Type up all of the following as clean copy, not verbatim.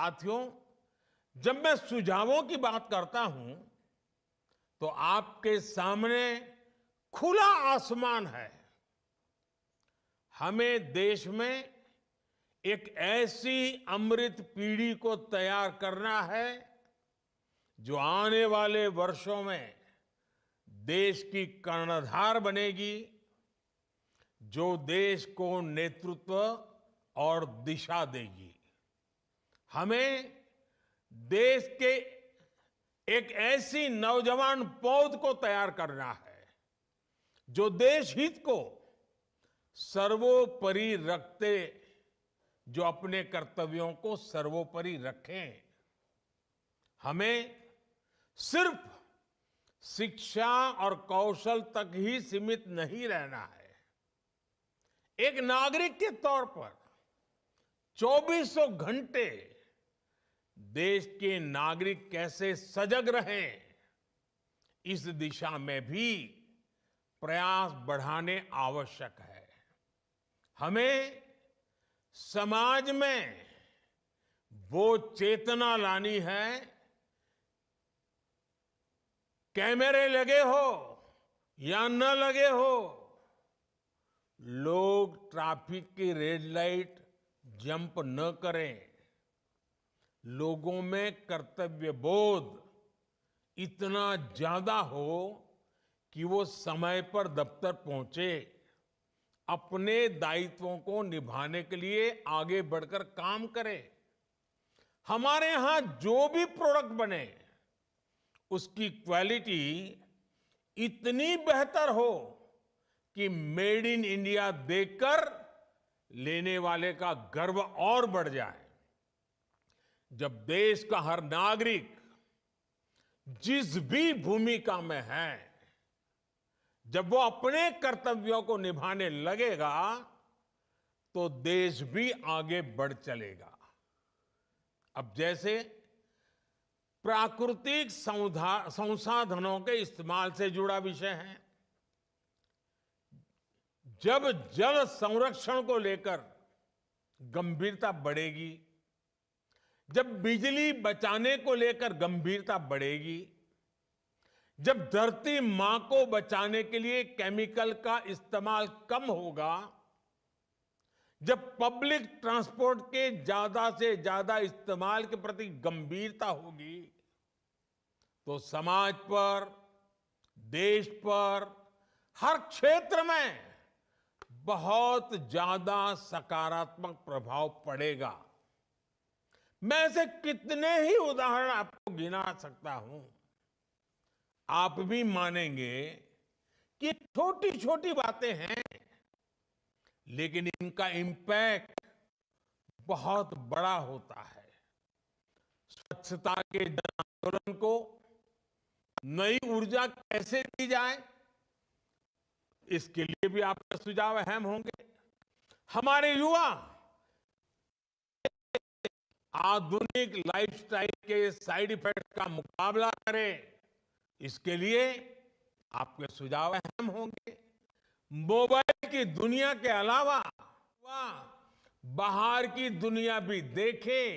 साथियों, जब मैं सुझावों की बात करता हूं, तो आपके सामने खुला आसमान है। हमें देश में एक ऐसी अमृत पीढ़ी को तैयार करना है जो आने वाले वर्षों में देश की कर्णधार बनेगी, जो देश को नेतृत्व और दिशा देगी। हमें देश के एक ऐसी नौजवान पौध को तैयार करना है जो देश हित को सर्वोपरि रखते, जो अपने कर्तव्यों को सर्वोपरि रखें। हमें सिर्फ शिक्षा और कौशल तक ही सीमित नहीं रहना है। एक नागरिक के तौर पर 2400 घंटे देश के नागरिक कैसे सजग रहें, इस दिशा में भी प्रयास बढ़ाने आवश्यक है। हमें समाज में वो चेतना लानी है, कैमरे लगे हो या न लगे हो, लोग ट्रैफिक की रेड लाइट जंप न करें। लोगों में कर्तव्य बोध इतना ज्यादा हो कि वो समय पर दफ्तर पहुंचे, अपने दायित्वों को निभाने के लिए आगे बढ़कर काम करें। हमारे यहां जो भी प्रोडक्ट बने, उसकी क्वालिटी इतनी बेहतर हो कि मेड इन इंडिया देखकर लेने वाले का गर्व और बढ़ जाए। जब देश का हर नागरिक जिस भी भूमिका में है, जब वो अपने कर्तव्यों को निभाने लगेगा, तो देश भी आगे बढ़ चलेगा। अब जैसे प्राकृतिक संसाधनों के इस्तेमाल से जुड़ा विषय है, जब जल संरक्षण को लेकर गंभीरता बढ़ेगी, जब बिजली बचाने को लेकर गंभीरता बढ़ेगी, जब धरती मां को बचाने के लिए केमिकल का इस्तेमाल कम होगा, जब पब्लिक ट्रांसपोर्ट के ज्यादा से ज्यादा इस्तेमाल के प्रति गंभीरता होगी, तो समाज पर, देश पर, हर क्षेत्र में बहुत ज्यादा सकारात्मक प्रभाव पड़ेगा। मैं ऐसे कितने ही उदाहरण आपको गिना सकता हूं। आप भी मानेंगे कि छोटी छोटी बातें हैं, लेकिन इनका इंपैक्ट बहुत बड़ा होता है। स्वच्छता के जन आंदोलन को नई ऊर्जा कैसे दी जाए, इसके लिए भी आपके सुझाव अहम होंगे। हमारे युवा आधुनिक लाइफस्टाइल के साइड इफेक्ट का मुकाबला करें, इसके लिए आपके सुझाव अहम होंगे। मोबाइल की दुनिया के अलावा बाहर की दुनिया भी देखें,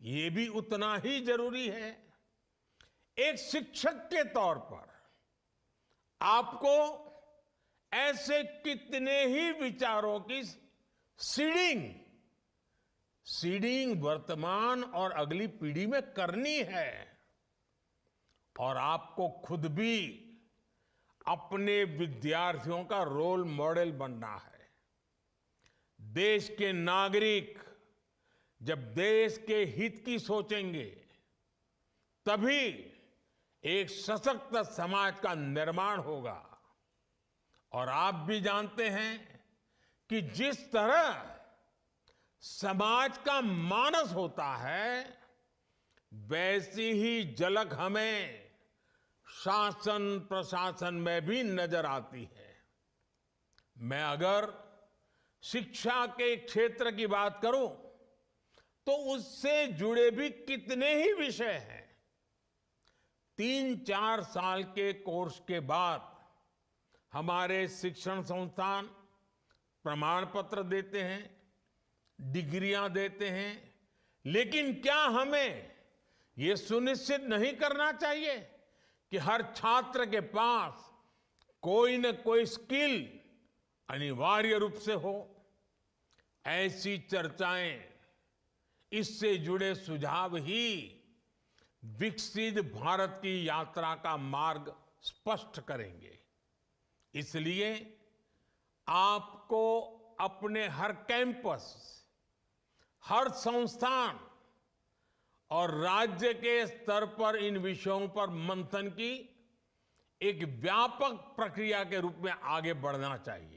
ये भी उतना ही जरूरी है। एक शिक्षक के तौर पर आपको ऐसे कितने ही विचारों की सीडिंग वर्तमान और अगली पीढ़ी में करनी है, और आपको खुद भी अपने विद्यार्थियों का रोल मॉडल बनना है। देश के नागरिक जब देश के हित की सोचेंगे, तभी एक सशक्त समाज का निर्माण होगा। और आप भी जानते हैं कि जिस तरह समाज का मानस होता है, वैसी ही झलक हमें शासन प्रशासन में भी नजर आती है। मैं अगर शिक्षा के क्षेत्र की बात करूं, तो उससे जुड़े भी कितने ही विषय हैं। 3-4 साल के कोर्स के बाद हमारे शिक्षण संस्थान प्रमाण पत्र देते हैं, डिग्रियां देते हैं, लेकिन क्या हमें ये सुनिश्चित नहीं करना चाहिए कि हर छात्र के पास कोई न कोई स्किल अनिवार्य रूप से हो? ऐसी चर्चाएं, इससे जुड़े सुझाव ही विकसित भारत की यात्रा का मार्ग स्पष्ट करेंगे। इसलिए आपको अपने हर कैंपस, हर संस्थान और राज्य के स्तर पर इन विषयों पर मंथन की एक व्यापक प्रक्रिया के रूप में आगे बढ़ना चाहिए।